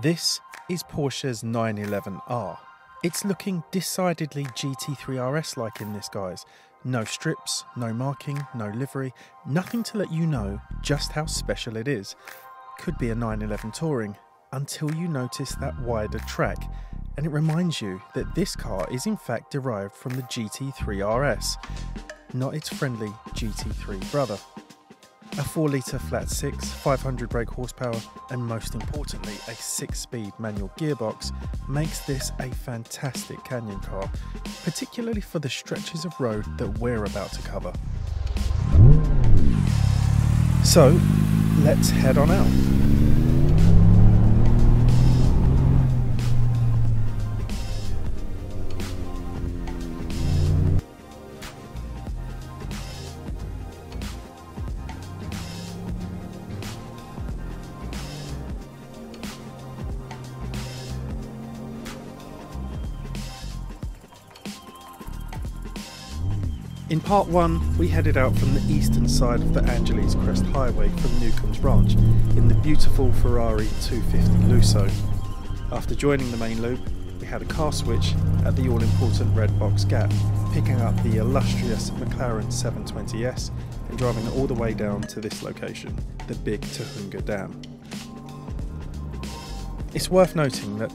This is Porsche's 911R. It's looking decidedly GT3 RS-like in this, guys. No strips, no marking, no livery, nothing to let you know just how special it is. Could be a 911 Touring, until you notice that wider track, and it reminds you that this car is in fact derived from the GT3 RS, not its friendly GT3 brother. A 4-litre flat 6, 500 brake horsepower, and most importantly a 6-speed manual gearbox makes this a fantastic canyon car, particularly for the stretches of road that we're about to cover. So let's head on out. In part 1, we headed out from the eastern side of the Angeles Crest Highway from Newcombes Ranch in the beautiful Ferrari 250 Lusso. After joining the main loop, we had a car switch at the all-important red box gap, picking up the illustrious McLaren 720S and driving it all the way down to this location, the Big Tujunga Dam. It's worth noting that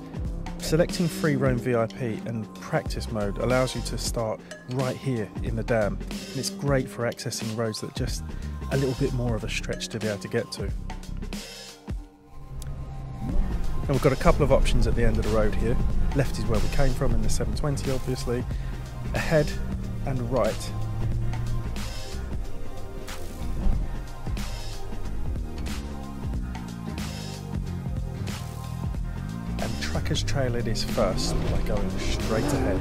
selecting free roam VIP and practice mode allows you to start right here in the dam, and it's great for accessing roads that just a little bit more of a stretch to be able to get to. And we've got a couple of options at the end of the road here. Left is where we came from in the 720 obviously, ahead and right. Truckers trail it is first by going straight ahead.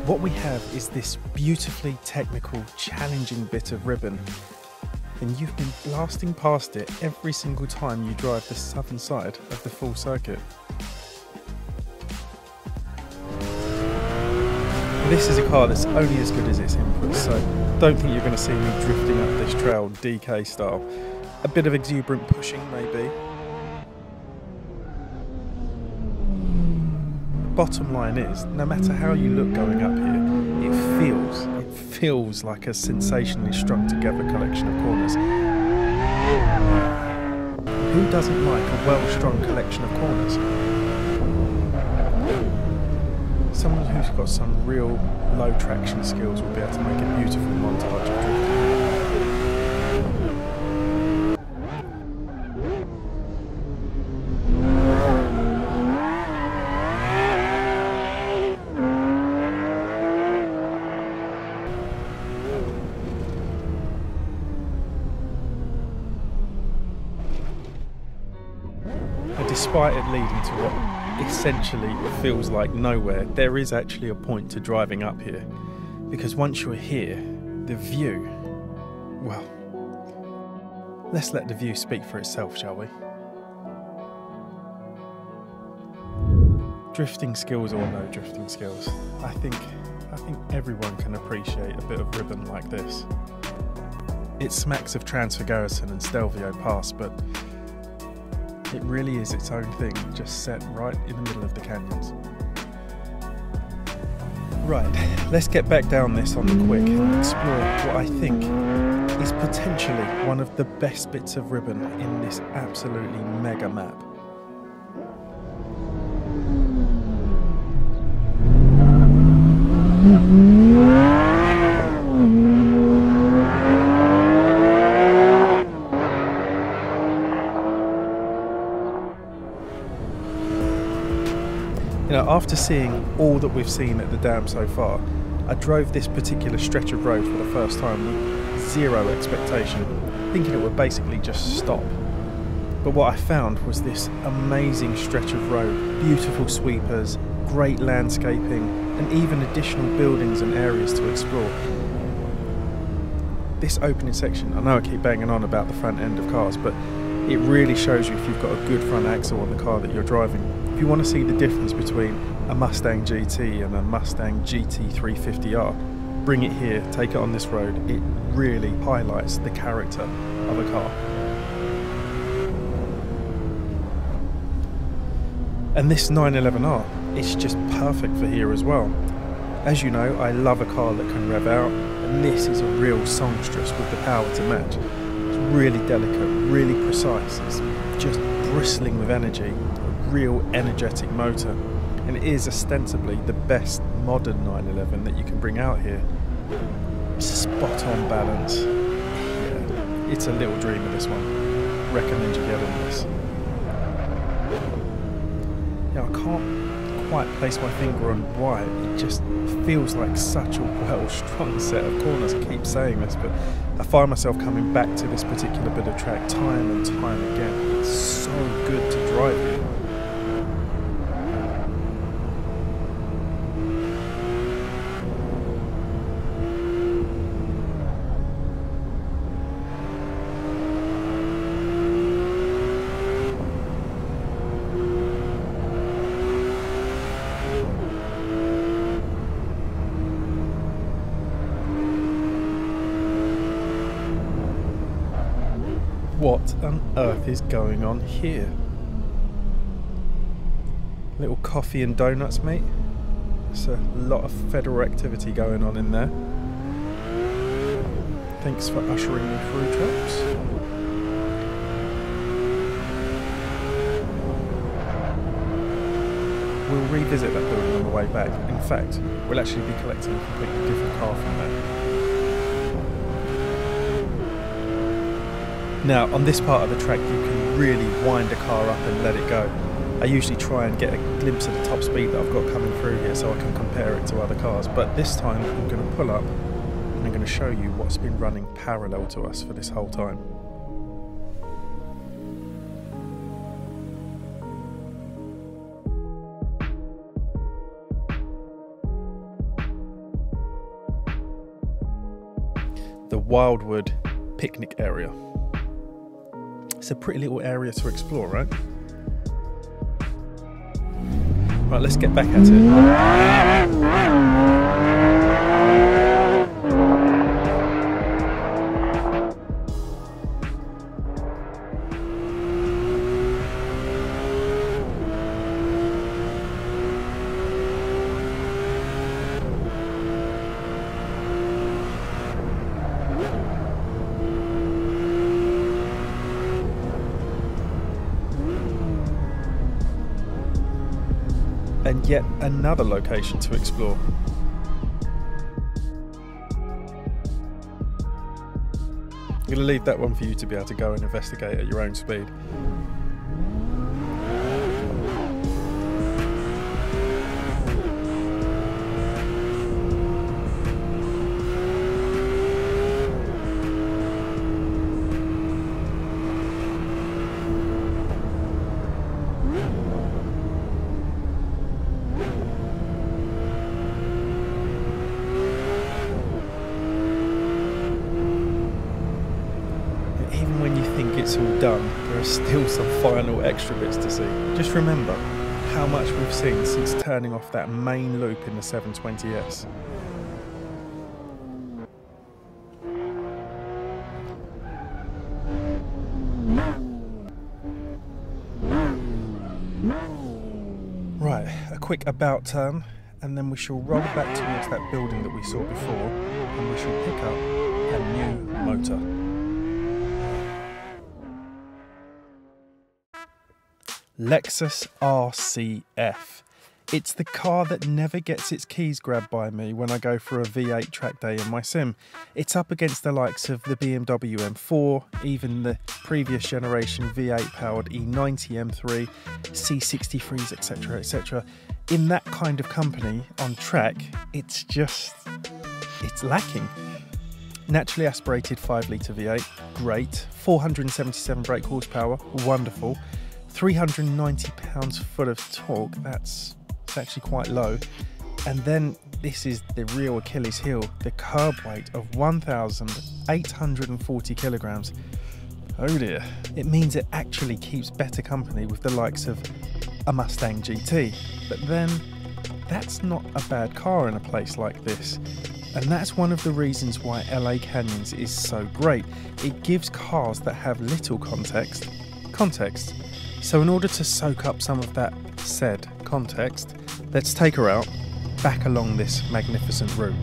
What we have is this beautifully technical, challenging bit of ribbon, and you've been blasting past it every single time you drive the southern side of the full circuit. This is a car that's only as good as its inputs, so don't think you're going to see me drifting up this trail DK style. A bit of exuberant pushing maybe. Bottom line is, no matter how you look going up here, it feels like a sensationally strung together collection of corners. Who doesn't like a well-strung collection of corners? Someone who's got some real low traction skills will be able to make a beautiful montage of drifting. Despite it leading to what essentially feels like nowhere, there is actually a point to driving up here, because once you're here, the view, well, let's let the view speak for itself, shall we? Drifting skills or no drifting skills, I think everyone can appreciate a bit of ribbon like this. It smacks of Transfer Garrison and Stelvio Pass, but it really is its own thing, just set right in the middle of the canyons. Right, let's get back down this on the quick and explore what I think is potentially one of the best bits of ribbon in this absolutely mega map. You know, after seeing all that we've seen at the dam so far, I drove this particular stretch of road for the first time with zero expectation, thinking it would basically just stop. But what I found was this amazing stretch of road, beautiful sweepers, great landscaping, and even additional buildings and areas to explore. This opening section, I know I keep banging on about the front end of cars, but it really shows you if you've got a good front axle on the car that you're driving. If you want to see the difference between a Mustang GT and a Mustang GT 350R, bring it here, take it on this road. It really highlights the character of a car. And this 911R, it's just perfect for here as well. As you know, I love a car that can rev out, and this is a real songstress with the power to match. It's really delicate, really precise, it's just bristling with energy, a real energetic motor, and it is ostensibly the best modern 911 that you can bring out here. Spot on balance. Yeah, it's a little dreamer, this one. Recommend you get on this. Now, I can't quite place my finger on why, it just feels like such a well-strung set of corners. I keep saying this, but I find myself coming back to this particular bit of track time and time again. It's so good to drive here. What on earth is going on here? Little coffee and donuts, mate. There's a lot of federal activity going on in there. Thanks for ushering me through, chaps. We'll revisit that building on the way back. In fact, we'll actually be collecting a completely different car from there. Now, on this part of the track, you can really wind a car up and let it go. I usually try and get a glimpse of the top speed that I've got coming through here so I can compare it to other cars. But this time, I'm going to pull up and I'm going to show you what's been running parallel to us for this whole time. The Wildwood picnic area. It's a pretty little area to explore, right? Right, let's get back at it. And yet another location to explore. I'm going to leave that one for you to be able to go and investigate at your own speed. It's all done, there are still some final extra bits to see. Just remember how much we've seen since turning off that main loop in the 720S. Right, a quick about turn, and then we shall roll back towards that building that we saw before, and we shall pick up a new motor. Lexus RCF. It's the car that never gets its keys grabbed by me when I go for a V8 track day in my sim. It's up against the likes of the BMW M4, even the previous generation V8 powered E90 M3, C63s, etc, etc. In that kind of company on track, it's lacking. Naturally aspirated 5-litre V8, great. 477 brake horsepower, wonderful. 390 pounds-foot of torque, that's actually quite low. And then this is the real Achilles heel, the curb weight of 1,840 kilograms. Oh dear. It means it actually keeps better company with the likes of a Mustang GT. But then, that's not a bad car in a place like this. And that's one of the reasons why LA Canyons is so great. It gives cars that have little context. So in order to soak up some of that said context, let's take her out back along this magnificent route.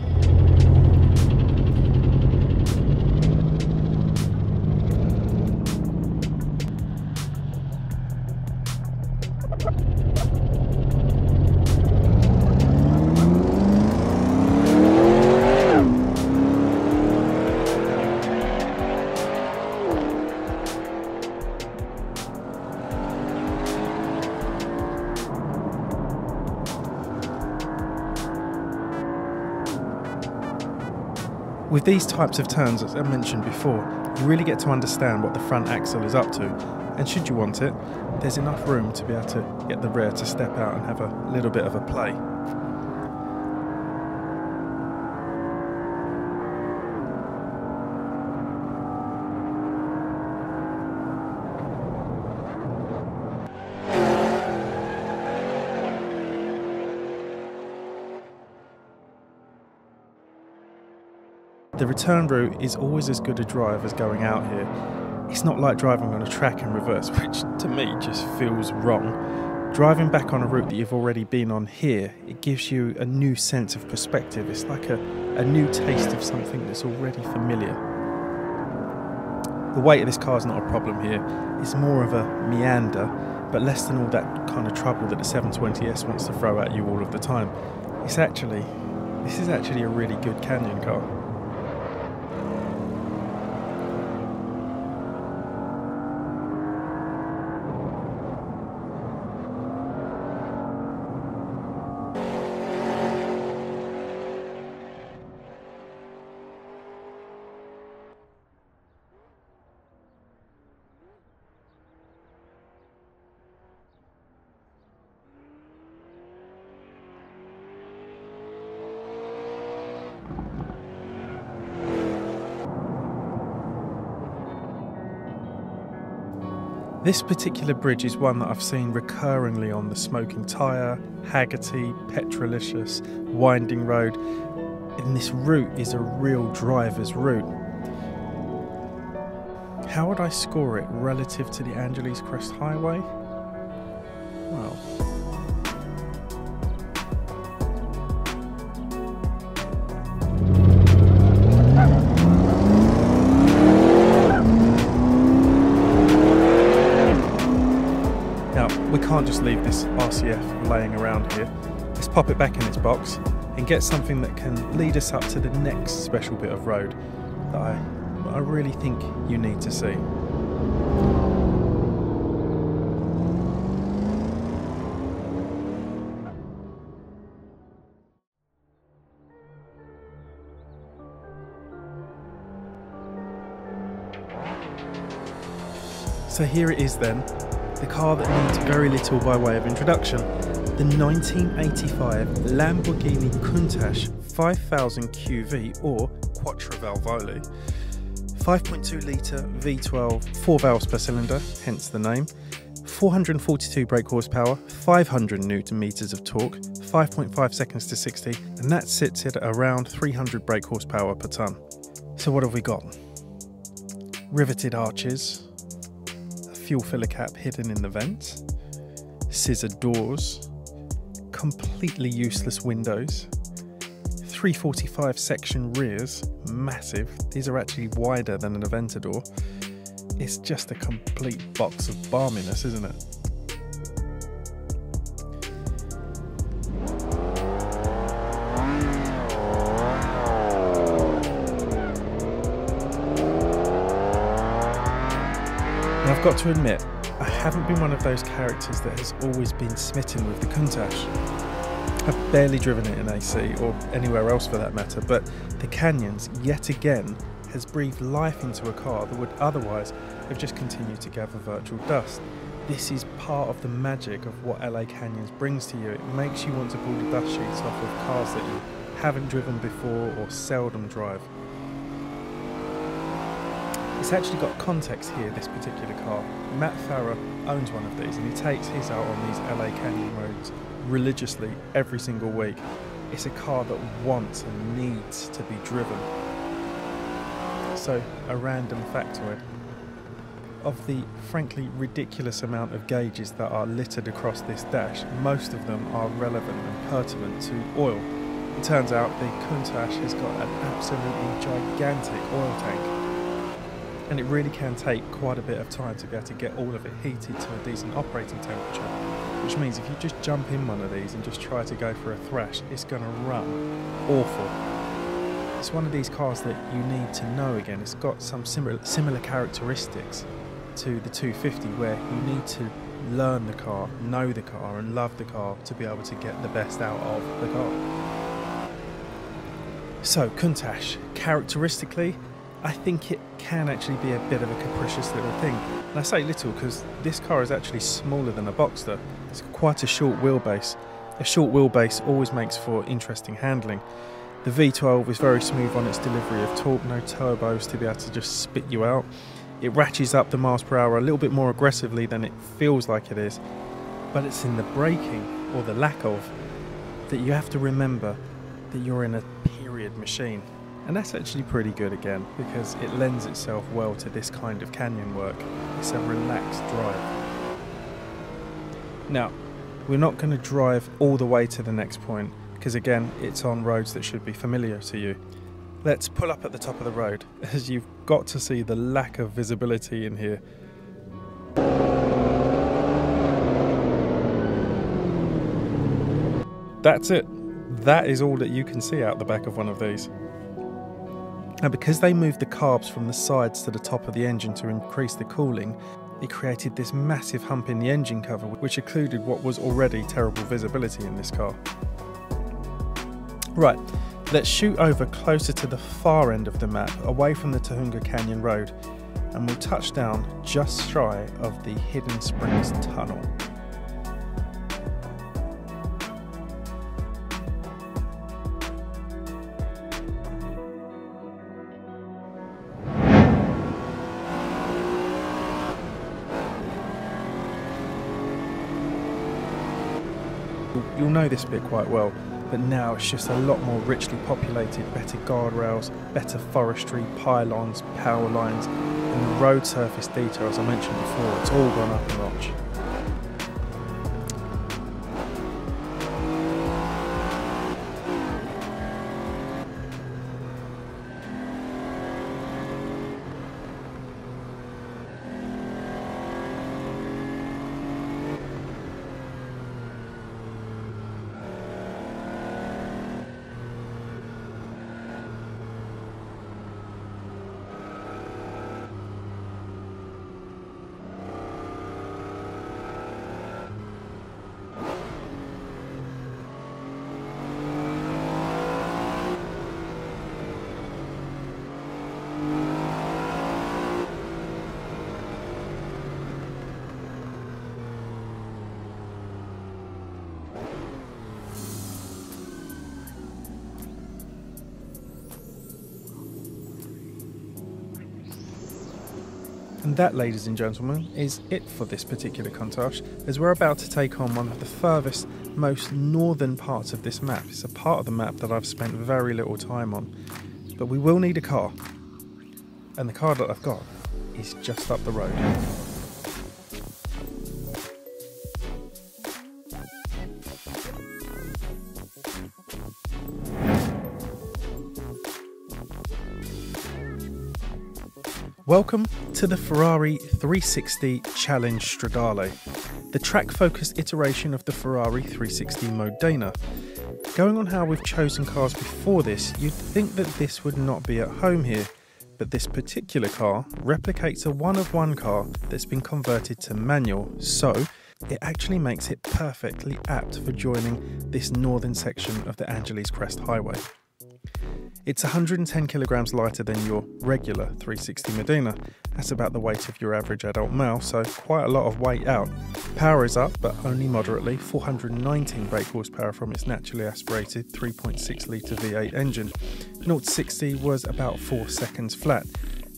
With these types of turns, as I mentioned before, you really get to understand what the front axle is up to, and should you want it, there's enough room to be able to get the rear to step out and have a little bit of a play. The return route is always as good a drive as going out here. It's not like driving on a track in reverse, which to me just feels wrong. Driving back on a route that you've already been on here, it gives you a new sense of perspective. It's like a new taste of something that's already familiar. The weight of this car is not a problem here. It's more of a meander, but less than all that kind of trouble that the 720S wants to throw at you all of the time. This is actually a really good canyon car. This particular bridge is one that I've seen recurringly on the Smoking Tyre, Haggerty, Petrolicious, Winding Road, and this route is a real driver's route. How would I score it relative to the Angeles Crest Highway? Well, we can't just leave this RCF laying around here. Let's pop it back in its box and get something that can lead us up to the next special bit of road that I really think you need to see. So here it is then. The car that needs very little by way of introduction, the 1985 Lamborghini Countach 5000 QV or Quattro Valvole, 5.2 litre V12, 4 valves per cylinder, hence the name, 442 brake horsepower, 500 Newton meters of torque, 5.5 seconds to 60, and that sits at around 300 brake horsepower per tonne. So what have we got? Riveted arches, fuel filler cap hidden in the vent, scissor doors, completely useless windows, 345 section rears, massive. These are actually wider than an Aventador. It's just a complete box of balminess, isn't it? And I've got to admit, I haven't been one of those characters that has always been smitten with the Countach. I've barely driven it in AC, or anywhere else for that matter, but the Canyons, yet again, has breathed life into a car that would otherwise have just continued to gather virtual dust. This is part of the magic of what LA Canyons brings to you. It makes you want to pull the dust sheets off of cars that you haven't driven before or seldom drive. It's actually got context here, this particular car. Matt Farah owns one of these and he takes his out on these LA Canyon roads religiously every single week. It's a car that wants and needs to be driven. So, a random factoid. of the frankly ridiculous amount of gauges that are littered across this dash, most of them are relevant and pertinent to oil. It turns out the Countach has got an absolutely gigantic oil tank, and it really can take quite a bit of time to be able to get all of it heated to a decent operating temperature, which means if you just jump in one of these and just try to go for a thrash, it's going to run awful. It's one of these cars that you need to know. Again, it's got some similar characteristics to the 250, where you need to learn the car, know the car and love the car to be able to get the best out of the car. So Countach, characteristically, I think it can actually be a bit of a capricious little thing. And I say little because this car is actually smaller than a Boxster. It's quite a short wheelbase. A short wheelbase always makes for interesting handling. The V12 is very smooth on its delivery of torque, no turbos to be able to just spit you out. It ratchets up the miles per hour a little bit more aggressively than it feels like it is, but it's in the braking, or the lack of, that you have to remember that you're in a period machine. And that's actually pretty good again, because it lends itself well to this kind of canyon work. It's a relaxed drive. Now, we're not going to drive all the way to the next point, because again, it's on roads that should be familiar to you. Let's pull up at the top of the road, as you've got to see the lack of visibility in here. That's it. That is all that you can see out the back of one of these. Now, because they moved the carbs from the sides to the top of the engine to increase the cooling, it created this massive hump in the engine cover, which occluded what was already terrible visibility in this car. Right, let's shoot over closer to the far end of the map, away from the Tujunga Canyon Road, and we'll touch down just shy of the Hidden Springs Tunnel. You'll know this bit quite well, but now it's just a lot more richly populated, better guardrails, better forestry, pylons, power lines, and the road surface detail, as I mentioned before, it's all gone up a notch. And that, ladies and gentlemen, is it for this particular Countach, as we're about to take on one of the furthest, most northern parts of this map. It's a part of the map that I've spent very little time on. But we will need a car, and the car that I've got is just up the road. Welcome to the Ferrari 360 Challenge Stradale, the track-focused iteration of the Ferrari 360 Modena. Going on how we've chosen cars before this, you'd think that this would not be at home here, but this particular car replicates a one-of-one car that's been converted to manual, so it actually makes it perfectly apt for joining this northern section of the Angeles Crest Highway. It's 110 kilograms lighter than your regular 360 Modena. That's about the weight of your average adult male, so quite a lot of weight out. Power is up, but only moderately, 419 brake horsepower from its naturally aspirated 3.6 litre V8 engine. 0 to 60 was about 4 seconds flat,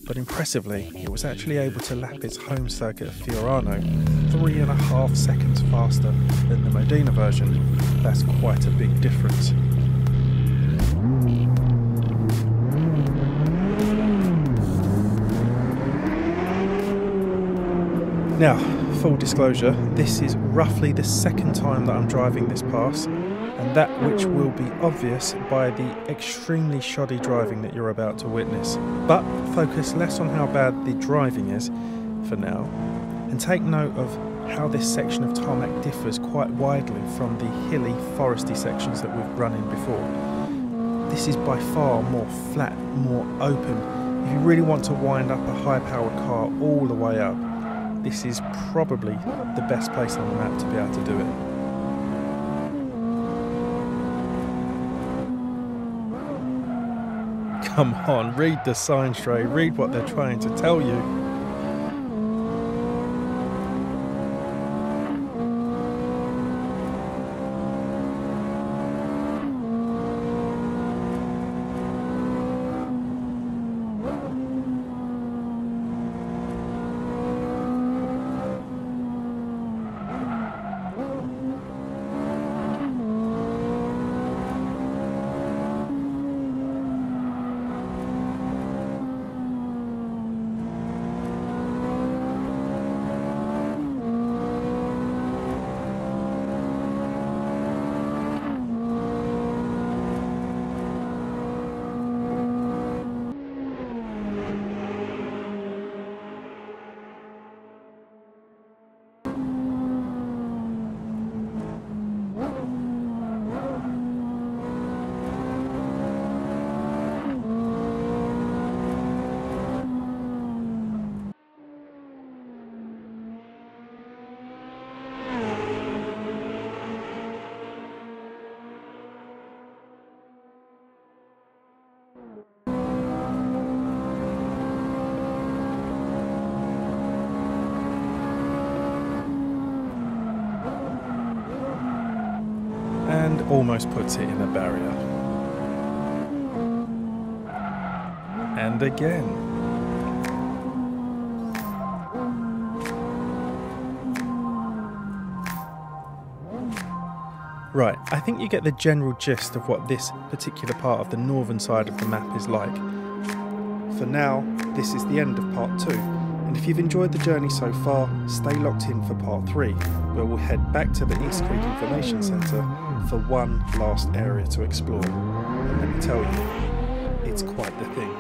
but impressively, it was actually able to lap its home circuit of Fiorano 3.5 seconds faster than the Modena version. That's quite a big difference. Now, full disclosure, this is roughly the second time that I'm driving this pass, and that which will be obvious by the extremely shoddy driving that you're about to witness. But focus less on how bad the driving is for now, and take note of how this section of tarmac differs quite widely from the hilly, foresty sections that we've run in before. This is by far more flat, more open. If you really want to wind up a high-powered car all the way up, this is probably the best place on the map to be able to do it. Come on, read the sign stray, read what they're trying to tell you. And almost puts it in a barrier. And again. Right, I think you get the general gist of what this particular part of the northern side of the map is like. For now, this is the end of part 2, and if you've enjoyed the journey so far, stay locked in for part 3, where we'll head back to the East Creek Information Centre for one last area to explore. And let me tell you, it's quite the thing.